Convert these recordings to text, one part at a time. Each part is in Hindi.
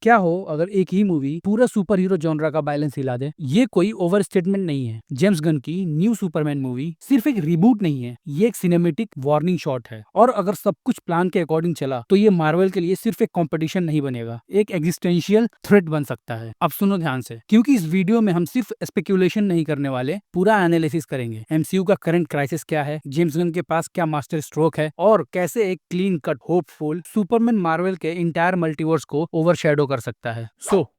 क्या हो अगर एक ही मूवी पूरा सुपर हीरो जॉनरा का बैलेंस हिला दे। ये कोई ओवर स्टेटमेंट नहीं है। जेम्स गन की न्यू सुपरमैन मूवी सिर्फ एक रिबूट नहीं है, ये एक सिनेमेटिक वार्निंग शॉट है। और अगर सब कुछ प्लान के अकॉर्डिंग चला तो ये मार्वल के लिए सिर्फ एक कंपटीशन नहीं बनेगा, एक एग्जिस्टेंशियल थ्रेट बन सकता है। अब सुनो ध्यान से, क्योंकि इस वीडियो में हम सिर्फ स्पेक्यूलेशन नहीं करने वाले, पूरा एनालिसिस करेंगे। एमसीयू का करंट क्राइसिस क्या है, जेम्स गन के पास क्या मास्टर स्ट्रोक है, और कैसे एक clean cut hopeful Superman Marvel के इंटायर मल्टीवर्स को ओवरशैडो कर सकता है।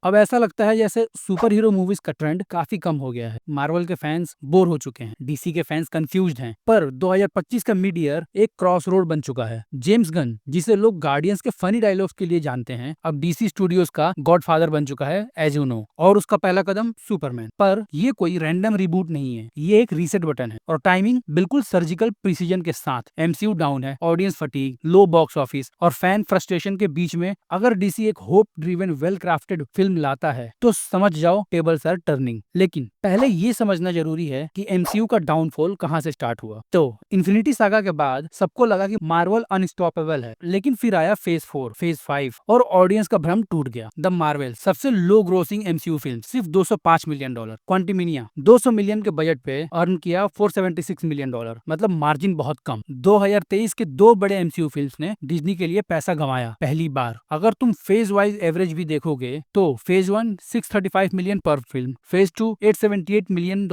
अब ऐसा लगता है जैसे सुपर हीरो मूवीज का ट्रेंड काफी कम हो गया है। मार्वल के फैंस बोर हो चुके हैं, डीसी के फैंस कंफ्यूज्ड हैं, पर 2025 का मिड ईयर एक क्रॉस रोड बन चुका है। जेम्स गन, जिसे लोग गार्डियंस के फनी डायलॉग्स के लिए जानते हैं, अब डीसी स्टूडियोज का गॉडफादर बन चुका है, एज यू नो। और उसका पहला कदम सुपरमैन। पर ये कोई रैंडम रिबूट नहीं है, ये एक रीसेट बटन है, और टाइमिंग बिल्कुल सर्जिकल प्रिसीजन के साथ। एमसीयू डाउन है, ऑडियंस फटीग, लो बॉक्स ऑफिस और फैन फ्रस्ट्रेशन के बीच में अगर डीसी एक hope driven well crafted film लाता है तो समझ जाओ टेबल्स आर टर्निंग। लेकिन पहले ये समझना जरूरी है कि एमसीयू का डाउनफॉल कहां से स्टार्ट हुआ। तो इन्फिनिटी सागा के बाद सबको लगा कि मार्वल अनस्टॉपेबल है, लेकिन फिर आया फेज 4, फेज 5 और ऑडियंस का भ्रम टूट गया। द मार्वल, सबसे लो ग्रोसिंग एमसीयू फिल्म, सिर्फ $205 मिलियन। क्वांटिमिनिया 200 मिलियन के बजट पे अर्न किया $476 मिलियन, मतलब मार्जिन बहुत कम। 2023 के दो बड़े एमसीयू फिल्म्स ने डिज्नी के लिए पैसा गंवाया पहली बार। अगर तुम फेज वाइज एवरेज भी देखोगे तो फेज 1 635 मिलियन पर फिल्म, फेज 2 $878 मिलियन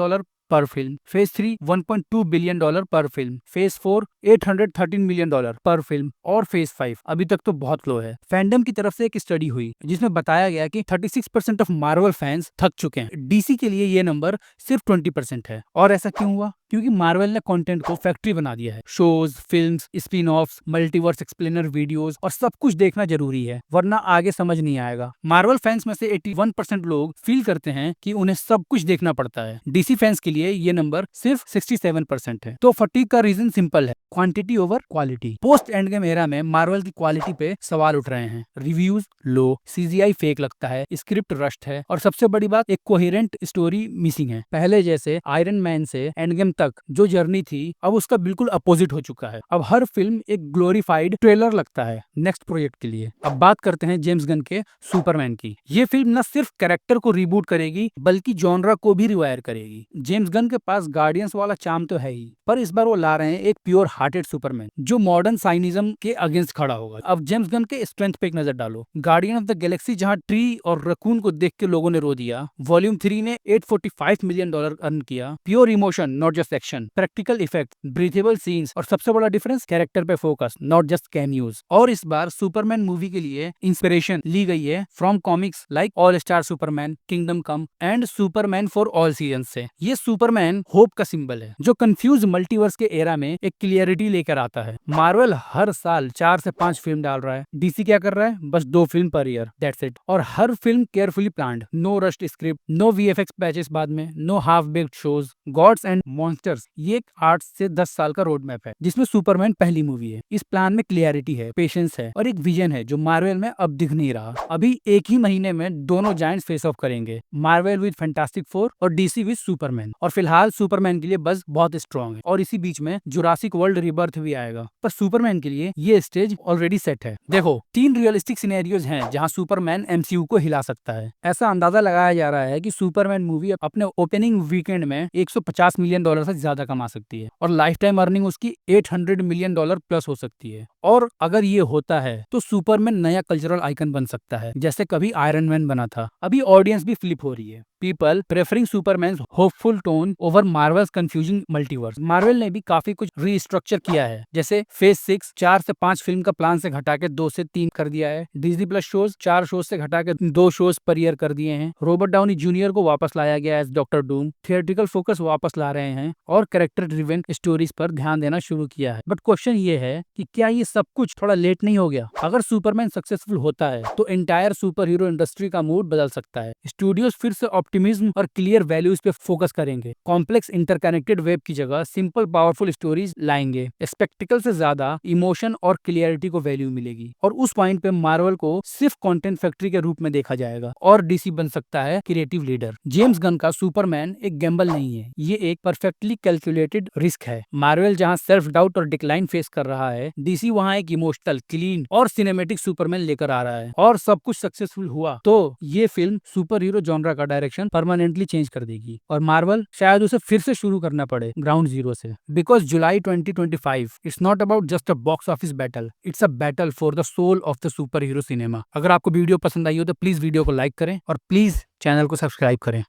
पर फिल्म, फेज 3 $1.2 बिलियन पर फिल्म, फेज 4 $813 मिलियन पर फिल्म, और फेज 5 अभी तक तो बहुत लो है। फैंडम की तरफ से एक स्टडी हुई जिसमें बताया गया कि 36% ऑफ मार्वल फैंस थक चुके हैं। डीसी के लिए ये नंबर सिर्फ 20% है। और ऐसा क्यों हुआ? क्योंकि मार्वल ने कंटेंट को फैक्ट्री बना दिया है। Shows, films, spin offs, multiverse explainer videos और सब कुछ देखना जरूरी है, वरना आगे समझ नहीं आएगा। मार्वल फैंस में से 81% लोग फील करते हैं कि उन्हें सब कुछ देखना पड़ता है। डीसी फैंस के लिए ये नंबर सिर्फ 67% है। तो फटीग का रीजन सिंपल है, quantity over quality. Post end game era में मार्वल की क्वालिटी पे सवाल उठ रहे हैं। रिव्यूज लो, सीजीआई फेक लगता है, स्क्रिप्ट रश्ड है, और सबसे बड़ी बात, एक कोहेरेंट स्टोरी मिसिंग है। पहले जैसे आयरन मैन से एंड गेम तक जो जर्नी थी, अब उसका बिल्कुल अपोजिट हो चुका है। अब हर फिल्म एक ग्लोरीफाइड ट्रेलर लगता है नेक्स्ट प्रोजेक्ट के लिए। अब बात करते हैं जेम्स गन के सुपरमैन की। ये फिल्म न सिर्फ कैरेक्टर को रिबूट करेगी, बल्कि जॉनरा को भी रिवायर करेगी। जेम्स गन के पास गार्डियंस वाला चार्म तो है ही, पर इस बार वो ला रहे हैं एक प्योर हार्टेड सुपरमैन जो मॉडर्न साइनिज्म के अगेंस्ट खड़ा होगा। अब जेम्स गन के स्ट्रेंथ पे एक नजर डालो। गार्डियन ऑफ द गैलेक्सी जहां ट्री और रकून को देख के लोगों ने रो दिया, वॉल्यूम 3 ने $845 मिलियन अर्न किया। Pure emotion, not just action, practical effect, breathable scenes, और सबसे बड़ा डिफरेंस, कैरेक्टर पे फोकस, नॉट जस्ट कैमियोज। और इस बार सुपरमैन मूवी के लिए इंस्पिरेशन ली गई है from comics like all star Superman, kingdom come and Superman for all season से। ये सुपरमैन होप का सिंबल है, जो कंफ्यूज मल्टीवर्स के एरा में एक क्लियरिटी लेकर आता है। मार्वल हर साल 4 से 5 फिल्म डाल रहा है, डीसी क्या कर रहा है? बस 2 film per year, that's it. और हर film carefully planned, no rushed script, no VFX patches बाद में, no half baked shows. Gods and monsters ये एक 8 से 10 साल का रोड मैप है, जिसमें सुपरमैन पहली मूवी है। इस प्लान में क्लियरिटी है, पेशेंस है, और एक विजन है जो मार्वल में अब दिख नहीं रहा। अभी एक ही महीने में दोनों जायंट्स फेस ऑफ करेंगे, मार्वल विद फैंटास्टिक फोर और डीसी विद सुपरमैन। और फिलहाल सुपरमैन के लिए बस बहुत स्ट्रॉन्ग है, और इसी बीच में जुरासिक वर्ल्ड रिबर्थ भी आएगा। पर सुपरमैन के लिए ये स्टेज ऑलरेडी सेट है। देखो, 3 रियलिस्टिक सिनेरियोज हैं जहां सुपरमैन एमसीयू को हिला सकता है। ऐसा अंदाजा लगाया जा रहा है कि सुपरमैन मूवी अपने ओपनिंग वीकेंड में $150 मिलियन से ज्यादा कमा सकती है, और लाइफ टाइम अर्निंग उसकी $800 मिलियन प्लस हो सकती है। और अगर ये होता है तो सुपरमैन नया कल्चरल आइकन बन सकता है, जैसे कभी आयरन मैन बना था। अभी ऑडियंस भी फ्लिप हो रही है, people preferring Superman's hopeful tone over Marvel's confusing multiverse. Marvel ने भी काफी कुछ रीस्ट्रक्चर किया है, जैसे फेज 6 4 से 5 फिल्म का प्लान से घटा के 2 से 3 कर दिया है। डिज्नी प्लस शोज 4 शोज से घटा के 2 शोज पर ईयर कर दिए हैं। रॉबर्ट डाउनी जूनियर को वापस लाया गया as Doctor Doom. Theatrical focus वापस ला रहे हैं, और कैरेक्टर ड्रिवन स्टोरीज पर ध्यान देना शुरू किया है। बट क्वेश्चन ये है कि क्या ये सब कुछ थोड़ा लेट नहीं हो गया? अगर सुपरमैन सक्सेसफुल होता है तो एंटायर सुपर हीरो इंडस्ट्री का मूड बदल सकता है। स्टूडियोज फिर से ऑप्टिमिज्म और क्लियर वैल्यूज पे फोकस करेंगे, कॉम्प्लेक्स इंटरकनेक्टेड वेब की जगह सिंपल पावरफुल स्टोरीज लाएंगे। स्पेक्टिकल से ज्यादा इमोशन और क्लियरिटी को वैल्यू मिलेगी, और उस पॉइंट पे मार्वल को सिर्फ कंटेंट फैक्ट्री के रूप में देखा जाएगा, और डीसी बन सकता है क्रिएटिव लीडर। जेम्स गन का सुपरमैन एक गैम्बल नहीं है, ये एक परफेक्टली स्ट्रिक्टली कैलकुलेटेड रिस्क है। मार्वल जहां सेल्फ डाउट और डिक्लाइन फेस कर रहा है, डीसी वहां एक इमोशनल, क्लीन और सिनेमेटिक सुपरमैन लेकर आ रहा है। और सब कुछ सक्सेसफुल हुआ तो ये फिल्म सुपर हीरो जॉनरा का डायरेक्शन परमानेंटली चेंज कर देगी और मार्वल शायद उसे फिर से शुरू करना पड़े ग्राउंड जीरो से। Because July 2025 it's not about just a box office battle, it's a battle for the soul of the superhero cinema. अगर आपको वीडियो पसंद आई हो तो प्लीज वीडियो को लाइक करें और प्लीज चैनल को सब्सक्राइब करें।